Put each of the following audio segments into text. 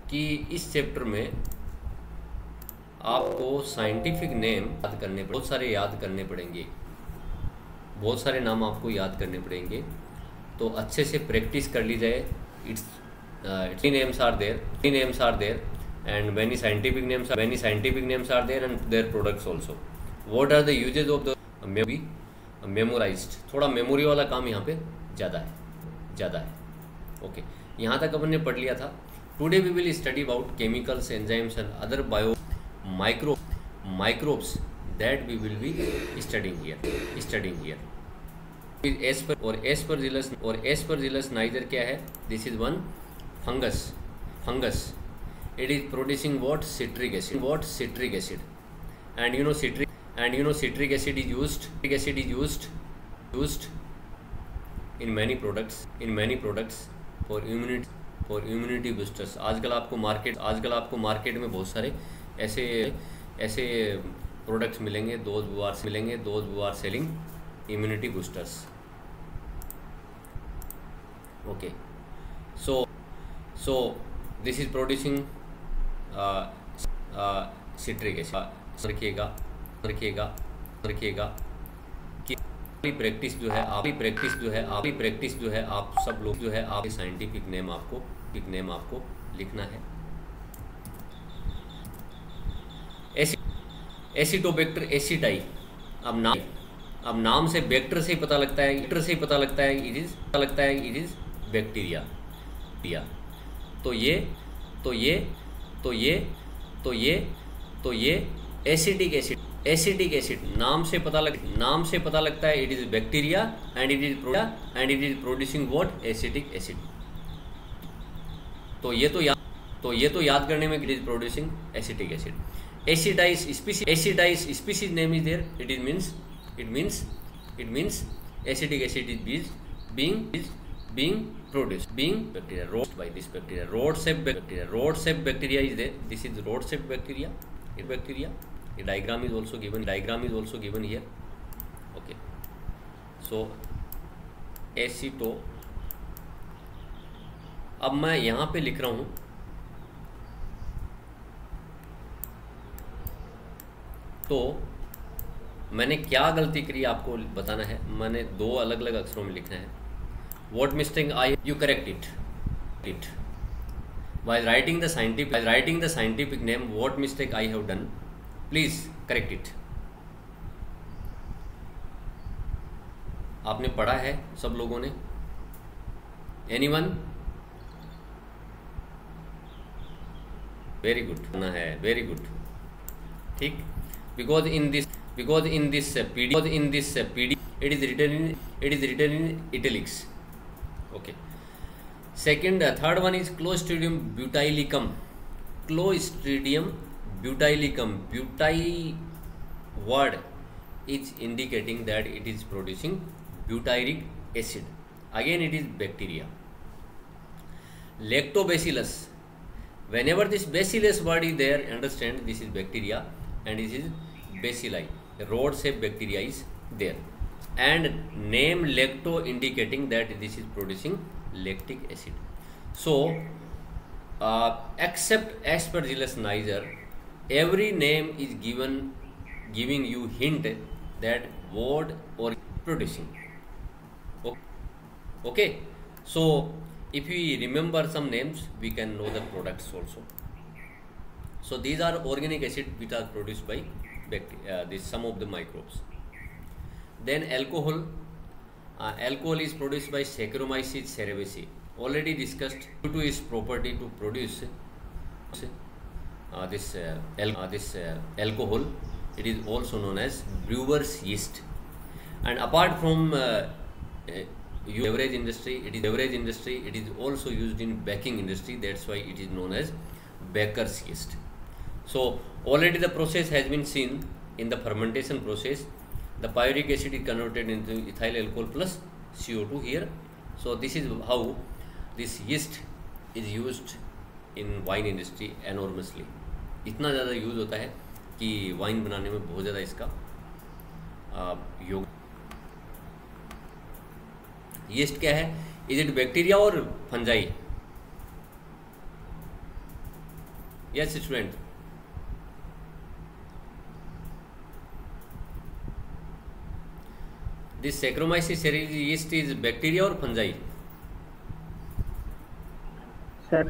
कि इस चैप्टर में आपको साइंटिफिक नेम याद करने बहुत सारे याद करने पड़ेंगे, बहुत सारे नाम आपको याद करने पड़ेंगे। तो अच्छे से प्रैक्टिस कर ली जाए। Its names are there and many scientific names are there and their products also. What are the uses of the memory? Memorized, थोड़ा मेमोरी वाला काम यहाँ पे ज़्यादा है। ओके, यहाँ तक अपन ने पढ़ लिया था। Today we will study about chemicals, enzymes and other microbes that we will be studying here. Aspergillus niger क्या है? This is one fungus. It is producing what? Citric acid. And you know citric acid is used in many products for immunity boosters. आजकल आपको market में बहुत सारे ऐसे products मिलेंगे, those who are selling immunity boosters. Okay, so this is producing citric acid. रखिएगा कि practice जो है आप सब लोग जो है आप साइंटिफिक नेम आपको लिखना है। एसिटोबैक्टर एसिडाई, अब नाम से बैक्टर से ही पता लगता है इट इज बैक्टीरिया। तो ये एसिटिक एसिड नाम से पता लगता है it is bacteria and it is producing what? Acetic acid. तो ये तो याद करने में it is producing acetic acid. Acidise species name is there, it means acetic acid is being produced bacteria rods by this bacteria. Rod-shaped bacteria is there. This is rod-shaped bacteria. The diagram is also given here. Okay, so aceto, अब मैं यहाँ पे लिख रहा हूँ तो मैंने क्या गलती करी आपको बताना है। मैंने दो अलग अलग अक्षरों में लिखना है। What mistake you correct it while writing the scientific name. What mistake I have done, please correct it. आपने पढ़ा है सब लोगों ने? Anyone? Very good ना है, very good, ठीक। Because in this PD it is written in italics. Okay. Third one is Clostridium butylicum. Butyl word is indicating that it is producing butyric acid. Again, it is bacteria. Lactobacillus. Whenever this bacillus word is there, understand this is bacteria and this is bacilli. Rod-shaped bacteria is there. And name lacto indicating that this is producing lactic acid. So except Aspergillus niger, every name is giving you hint that what or producing. Okay, so if we remember some names, we can know the products also. So these are organic acid which are produced by some of the microbes. Then alcohol. Alcohol is produced by Saccharomyces cerevisiae. Already discussed. Due to its property to produce this alcohol, it is also known as brewer's yeast. And apart from beverage industry, it is also used in baking industry. That's why it is known as baker's yeast. So already the process has been seen in the fermentation process. The pyric acid is converted into ethyl alcohol plus CO2 here. So this is how this yeast is used in wine industry enormously. इतना ज़्यादा use होता है कि wine बनाने में बहुत ज़्यादा इसका योग। यीस्ट क्या है? इज इट बैक्टीरिया और fungi? Yes, student. This Saccharomyces cerevisiae yeast is bacteria or fungi? Sir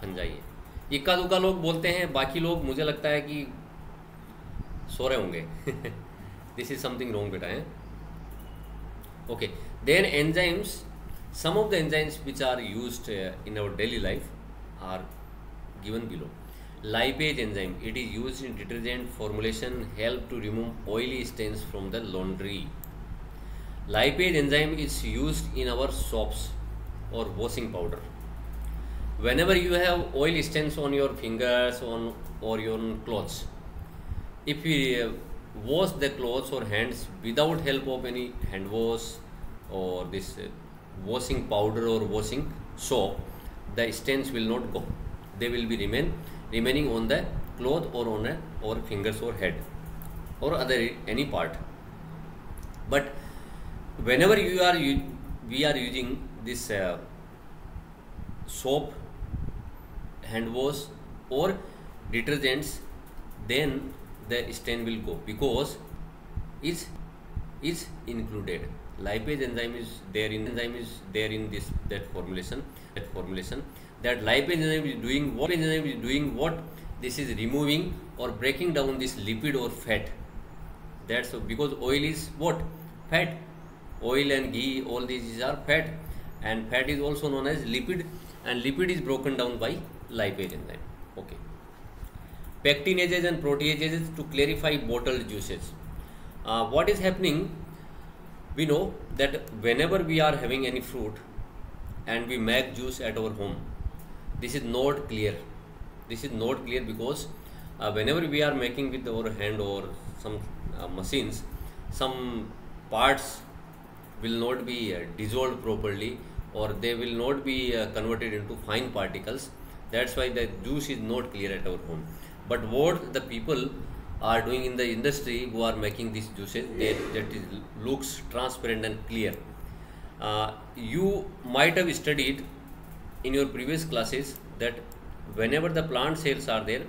fungi है। इक्का दुक्का लोग बोलते हैं, बाकी लोग मुझे लगता है कि सो रहे होंगे। दिस इज समथिंग रॉन्ग बेटा है। Okay, then enzymes, some of the enzymes which are used in our daily life are given below. Lipase enzyme, it is used in detergent formulation, help to remove oily stains from the laundry. Lipase enzyme is used in our soaps or washing powder. Whenever you have oil stains on your fingers or your clothes, if we wash the clothes or hands without help of any hand wash or this washing powder or washing soap, the stains will not go. They will be remaining on the cloth or on or fingers or head or other any part. But whenever we are using this soap, hand wash or detergents, then the stain will go because is included. Lipase enzyme is there in this that formulation. That lipase enzyme is doing what? This is removing or breaking down this lipid or fat. That's because oil is what? Fat. Oil and ghee, all these are fat, and fat is also known as lipid, and lipid is broken down by lipase enzyme. Okay. Pectinases and proteases to clarify bottled juices. What is happening? We know that whenever we are having any fruit and we make juice at our home, this is not clear. This is not clear because whenever we are making with our hand or some machines, some parts will not be dissolved properly, or they will not be converted into fine particles. That's why the juice is not clear at our home. But what the people are doing in the industry who are making these juices, that is looks transparent and clear. You might have studied in your previous classes that whenever the plant cells are there,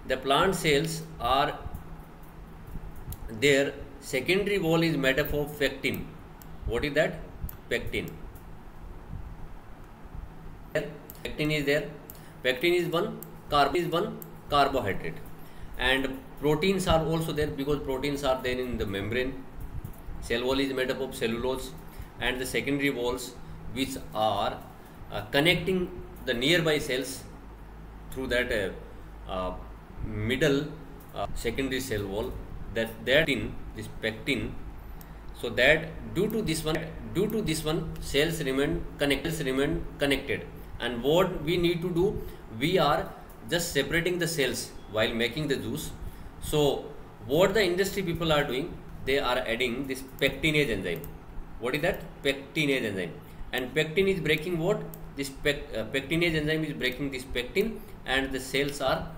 the plant cells are their secondary wall is made up of pectin. What is that? Pectin. Pectin is there. Pectin is one carbohydrate, and proteins are also there because proteins are there in the membrane. Cell wall is made up of cellulose, and the secondary walls which are connecting the nearby cells through that middle secondary cell wall, that in this pectin. So that due to this one cells remain connected, and what we need to do, we are just separating the cells while making the juice. So what the industry people are doing, they are adding this pectinase enzyme. What is that? Pectinase enzyme. And pectin is breaking what? This pectinase enzyme is breaking this pectin, and the cells are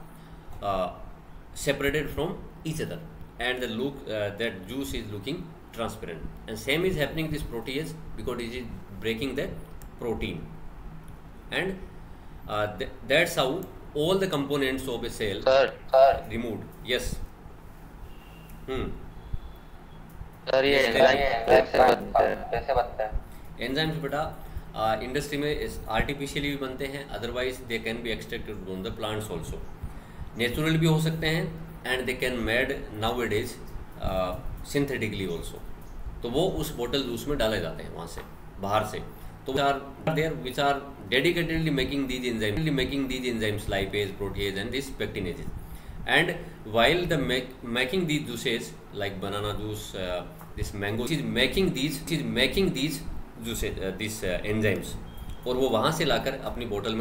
separated from each other, and the look that juice is looking transparent. And same is happening this protease because it is breaking the protein, and that's how all the components of a cell are removed. Yes. Sir ये कैसे बनता है? Enzymes बेटा industry में artificially भी बनते हैं, otherwise they can be extracted from the plants also. Natural भी हो सकते हैं, and they can made now it is synthetically also. तो वो उस बोतल जूस में डाले जाते हैं वहाँ से, बाहर से. तो there which are dedicatedly making these enzymes lipase, protease and this pectinases. And while the making these juices like banana juice, this mango, is making these juices, these enzymes, और वो वहाँ से लाकर अपनी बोतल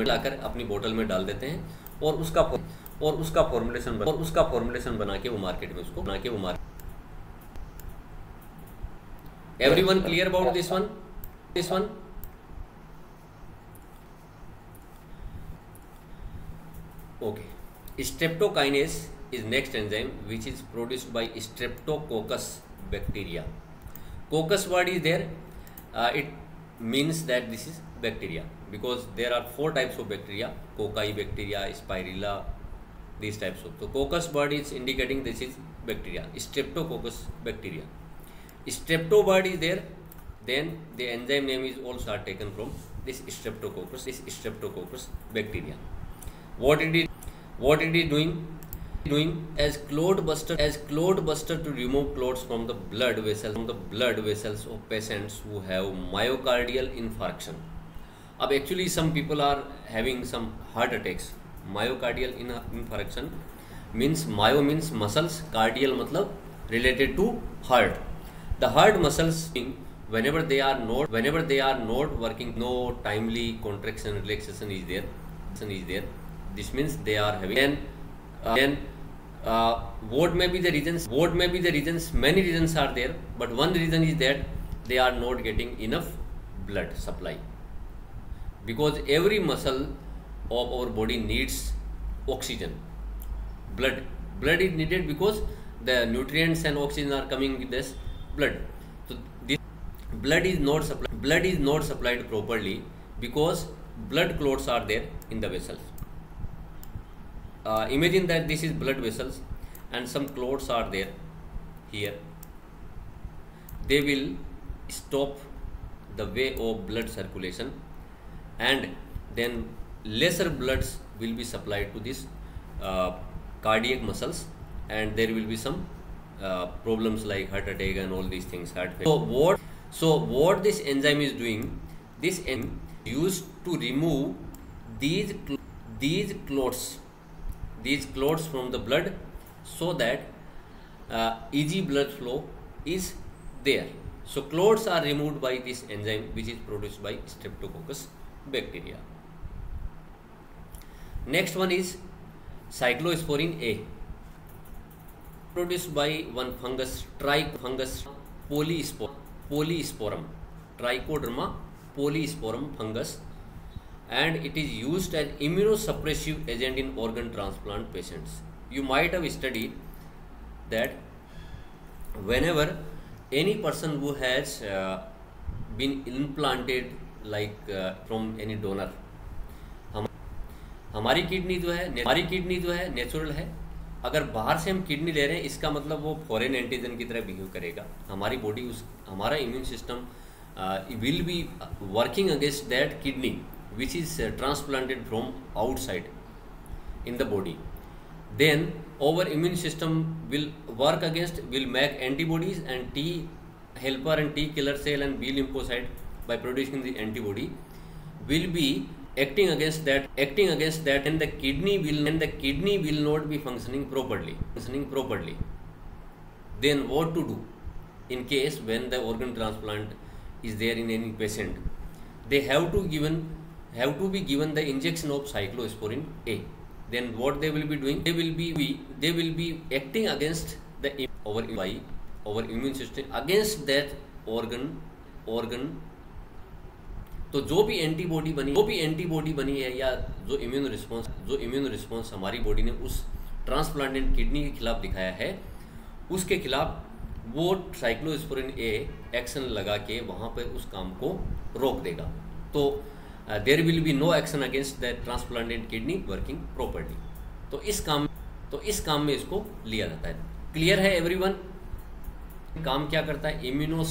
में डाल देते हैं, और उसका फॉर्मुलेशन बना के वो मार्केट में उसको Everyone clear about this one? Okay. Streptokinase is next enzyme which is produced by Streptococcus bacteria. Coccus word is there, it means that this is bacteria. because there are 4 types of bacteria: cocci bacteria, spirilla, these types of. So coccus bud is indicating this is bacteria, streptococcus bacteria. Streptobud is there, then the enzyme name is also taken from this streptococcus bacteria. What it is doing as clot buster to remove clots from the blood vessels of patients who have myocardial infarction. अब actually some people are having some heart attacks. Myocardial infarction means myo means muscles, cardial मतलब related to heart. The heart muscles, whenever they are not working, no timely contraction relaxation is there. This means they are having. Then what may be the reasons? Many reasons are there, but one reason is that they are not getting enough blood supply, because every muscle of our body needs oxygen. Blood is needed because the nutrients and oxygen are coming with this blood. So this blood is not supplied properly because blood clots are there in the vessels. Imagine that this is blood vessels and some clots are there here. They will stop the way of blood circulation, and then lesser bloods will be supplied to this cardiac muscles, and there will be some problems like heart attack and all these things, heart failure. So what this enzyme is doing, this enzyme is used to remove these clots from the blood, so that easy blood flow is there. So clots are removed by this enzyme, which is produced by Streptococcus bacteria. Next one is cyclosporin A, produced by one fungus, polysporum, Trichoderma polysporum fungus, and it is used as immunosuppressive agent in organ transplant patients. You might have studied that whenever any person who has been implanted from any donor, हमारी kidney जो है natural है. अगर बाहर से हम kidney ले रहे हैं, इसका मतलब वो फॉरेन एंटीजन की तरह बिहेव करेगा. हमारी बॉडी हमारा immune system will be working against that kidney which is transplanted from outside in the body. Then our immune system will make antibodies, and T helper and T killer cell and B lymphocyte, by producing the antibody, will be acting against that, and the kidney will not be functioning properly. Then what to do in case when the organ transplant is there in any patient? They have to be given the injection of cyclosporin A. Then what they will be doing? They will be acting against our immune system against that organ. तो जो भी antibody बनी है, या जो immune response हमारी body ने उस ट्रांसप्लांटेड किडनी के खिलाफ दिखाया है, उसके खिलाफ वो साइक्लोस्पोरिन ए एक्शन लगा के वहाँ पर उस काम को रोक देगा. तो there will be no action against that transplanted kidney working properly. तो इस काम में इसको लिया जाता है. क्लियर है एवरीवन? काम क्या करता है? इम्यूनो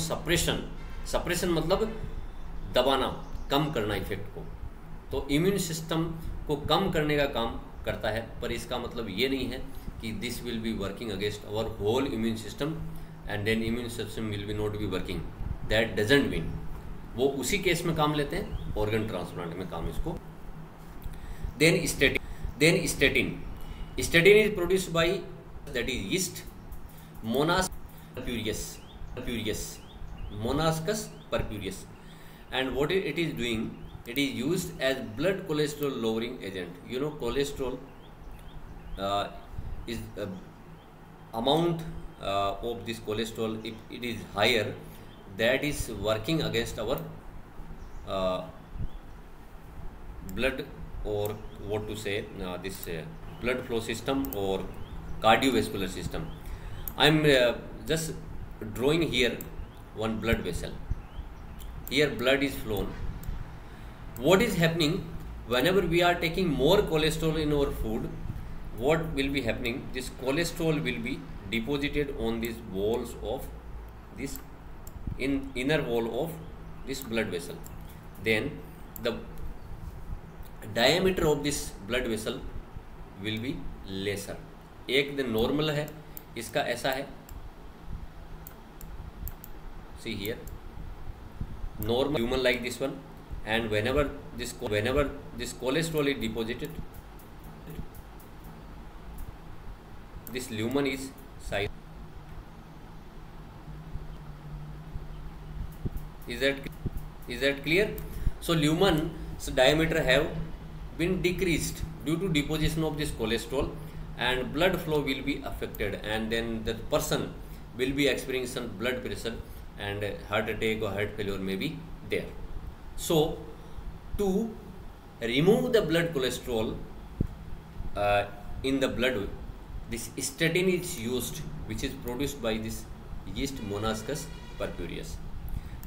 सप्रेशन मतलब दबाना, कम करना इफेक्ट को. तो इम्यून सिस्टम को कम करने का काम करता है, पर इसका मतलब ये नहीं है कि this will be working against our whole immune system and then immune system will be not be working. That doesn't mean. वो उसी केस में काम लेते हैं, ऑर्गन ट्रांसप्लांट में काम इसको. Then statin is produced by, that is yeast, Monaskis purpureus. And what it is doing, it is used as blood cholesterol lowering agent. You know, cholesterol is amount of this cholesterol, if it is higher, that is working against our blood, or what to say, this blood flow system or cardiovascular system. I am just drawing here one blood vessel. Here blood is flown, what is happening whenever we are taking more cholesterol in our food? What will be happening? This cholesterol will be deposited on these walls of this inner wall of this blood vessel. Then the diameter of this blood vessel will be lesser. एक दिन normal है, इसका ऐसा है, see here, normal human like this one, and whenever this cholesterol is deposited, this lumen is size. Is that clear? So lumen's diameter have been decreased due to deposition of this cholesterol, and blood flow will be affected, and then the person will be experiencing blood pressure, and heart attack or heart failure may be there. So to remove the blood cholesterol in the blood, this statin is used, which is produced by this yeast Monococcus purpureus,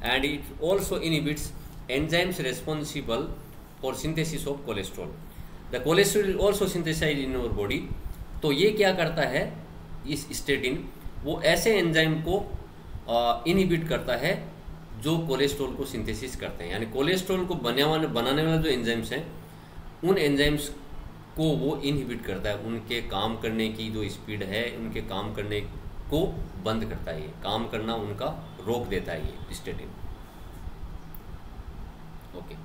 and it also inhibits enzymes responsible for synthesis of cholesterol. The cholesterol is also synthesized in our body. तो ये क्या करता है, इस statin वो ऐसे enzyme को inhibit करता है जो कोलेस्ट्रॉल को सिंथेसिस करते हैं, यानी कोलेस्ट्रॉल को बनाने वाले जो एंजाइम्स हैं उन एंजाइम्स को वो इनहिबिट करता है, उनके काम करने की जो स्पीड है, उनके काम करने को बंद करता है, ये काम करना उनका रोक देता है ये statin. Okay,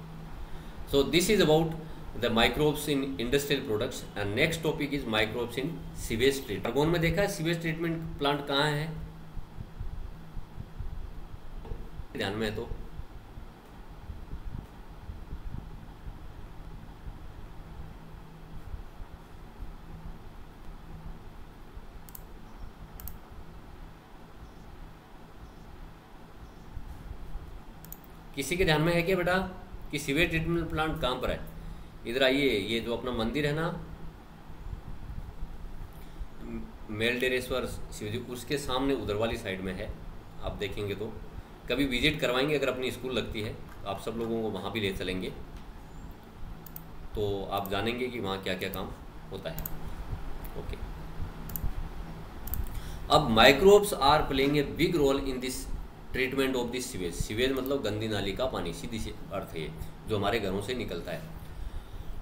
so this is about the microbes in industrial products, and next topic is microbes in sewage treatment. Argon में देखा है सीवेज ट्रीटमेंट प्लांट कहाँ है, ध्यान में है तो किसी के ध्यान में है क्या बेटा कि सीवेज ट्रीटमेंट प्लांट कहाँ पर है? इधर आइए, ये जो अपना मंदिर है ना मेलडेरेश्वर शिवजी, उसके सामने उधर वाली साइड में है. आप देखेंगे तो कभी विजिट करवाएंगे, अगर अपनी स्कूल लगती है आप सब लोगों को वहाँ भी ले चलेंगे तो आप जानेंगे कि वहाँ क्या क्या काम होता है. ओके, अब microbes are playing a big role in this treatment of this sewage. Sewage मतलब गंदी नाली का पानी, सीधी सी अर्थ है, जो हमारे घरों से निकलता है,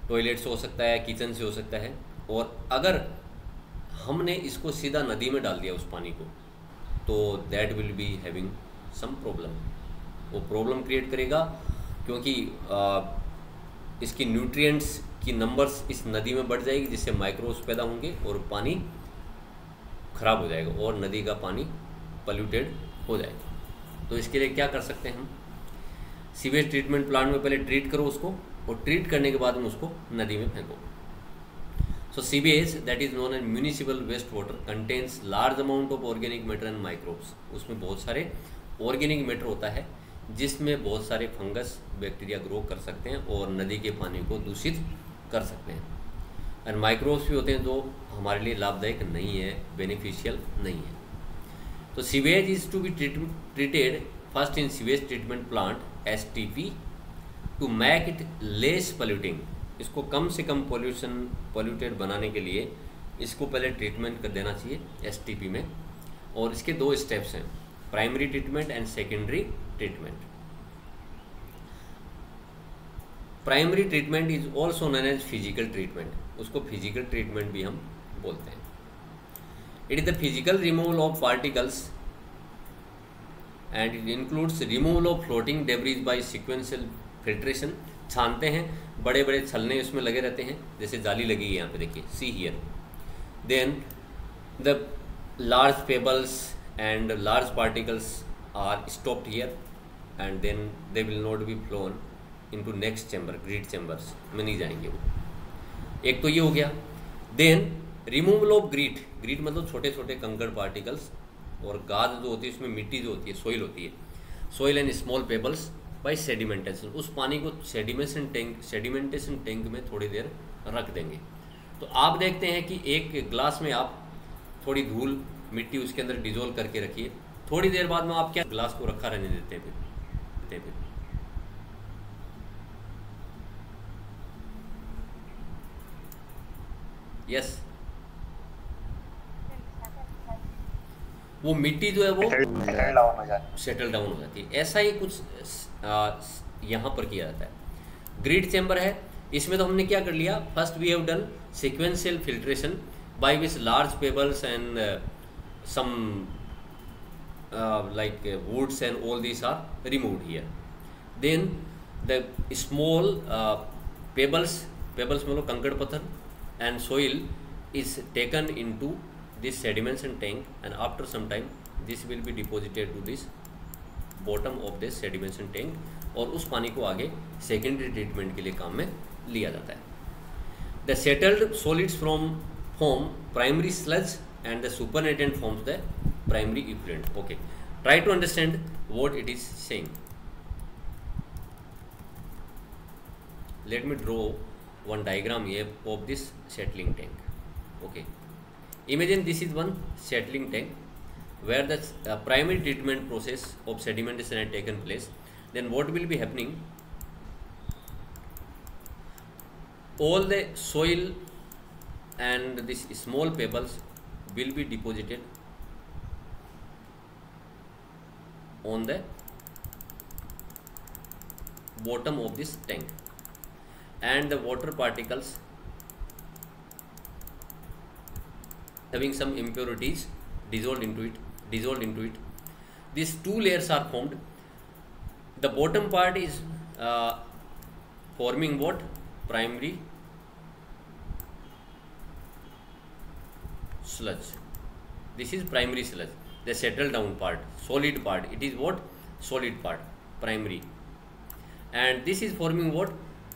टॉयलेट से हो सकता है, किचन से हो सकता है, और अगर हमने इसको सीधा नदी में डाल दिया उस पानी को तो that will be having some problem. वो प्रॉब्लम क्रिएट करेगा क्योंकि इसकी न्यूट्रिएंट्स की नंबर्स इस नदी में बढ़ जाएगी, जिससे माइक्रोब्स पैदा होंगे और पानी खराब हो जाएगा और नदी का पानी पोल्यूटेड हो जाएगा. तो इसके लिए क्या कर सकते हैं हम, सीवेज ट्रीटमेंट प्लांट में पहले ट्रीट करो उसको, और ट्रीट करने के बाद में उसको नदी में फेंको. So sewage that is known as municipal waste water contains large amount of organic matter and microbes. उसमें बहुत सारे ऑर्गेनिक मैटर होता है जिसमें बहुत सारे फंगस बैक्टीरिया ग्रो कर सकते हैं और नदी के पानी को दूषित कर सकते हैं. एंड माइक्रोब्स भी होते हैं जो हमारे लिए लाभदायक नहीं है, बेनिफिशियल नहीं है. तो sewage is to be treated first in sewage treatment plant STP to make it less polluting. इसको कम से कम पोल्यूटेड बनाने के लिए इसको पहले ट्रीटमेंट कर देना चाहिए STP में. और इसके 2 स्टेप्स हैं, primary treatment and secondary treatment. Primary treatment is also known as physical treatment. उसको फिजिकल ट्रीटमेंट भी हम बोलते हैं. It is the physical removal of particles and it includes removal of floating debris by sequential filtration. छानते हैं, बड़े बड़े छलने उसमें लगे रहते हैं, जैसे जाली लगी है यहाँ पे देखिए, see here. Then the large pebbles and large particles are stopped here and then they will not be flown into next chamber, grit chambers में नहीं जाएंगे वो. एक तो ये हो गया. Then removal of grit. Grit मतलब छोटे छोटे कंकड़ पार्टिकल्स, और गाद जो होती है उसमें मिट्टी जो होती है, सोइल होती है, soil and small pebbles by sedimentation. उस पानी को सेडिमेंटेशन टैंक में थोड़ी देर रख देंगे. तो आप देखते हैं कि एक ग्लास में आप थोड़ी धूल मिट्टी उसके अंदर डिजोल्व करके रखिए, थोड़ी देर बाद में आप क्या ग्लास को रखा रहने देते हैं, फिर यस, वो मिट्टी जो है वो सेटल डाउन हो जाती है। ऐसा ही कुछ यहाँ पर किया जाता है। ग्रिड चैम्बर है, इसमें तो हमने क्या कर लिया, first we have done sequential filtration by which large pebbles and some like woods and all these are removed here. Then the small pebbles मतलब कंकड़ पत्थर and soil is taken into this sedimentation tank, and after some time this will be deposited to this bottom of this sedimentation tank, और उस पानी को आगे secondary treatment के लिए काम में लिया जाता है। The settled solids form primary sludge and the supernatant forms the primary effluent. Okay, try to understand what it is saying. Let me draw one diagram here of this settling tank. Okay, imagine this is one settling tank where the primary treatment process of sedimentation had taken place. Then what will be happening? All the soil and these small pebbles will be deposited on the bottom of this tank, and the water particles having some impurities dissolved into it. These two layers are formed. The bottom part is forming what? Primary sludge. This is primary sludge, the settled down part, solid part. It is what? Solid part, primary. And this is forming what?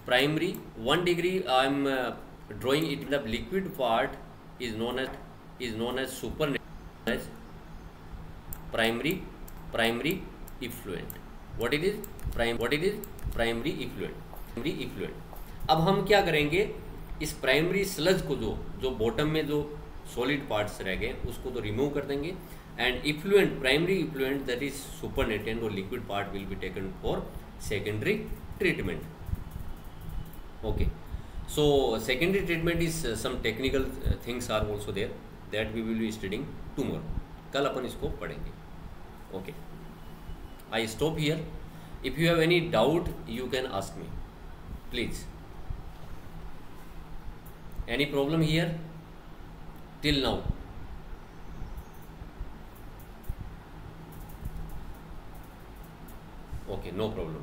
Primary. 1 degree I am drawing it. The liquid part is known as supernatant, as primary effluent. What it is? Primary effluent. अब हम क्या करेंगे, इस primary sludge को जो bottom में जो solid parts रह गए उसको तो रिमूव कर देंगे, and effluent, primary effluent that is supernatant और liquid part will be taken for secondary treatment. Okay, so secondary treatment is some technical things are also there that we will be studying tomorrow. कल अपन इसको पढ़ेंगे. Okay, I stop here. If you have any doubt you can ask me please. Any problem here till now? Okay, no problem.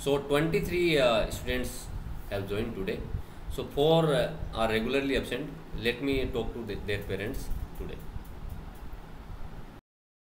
So 23 students have joined today. So 4 are regularly absent. Let me talk to their parents today.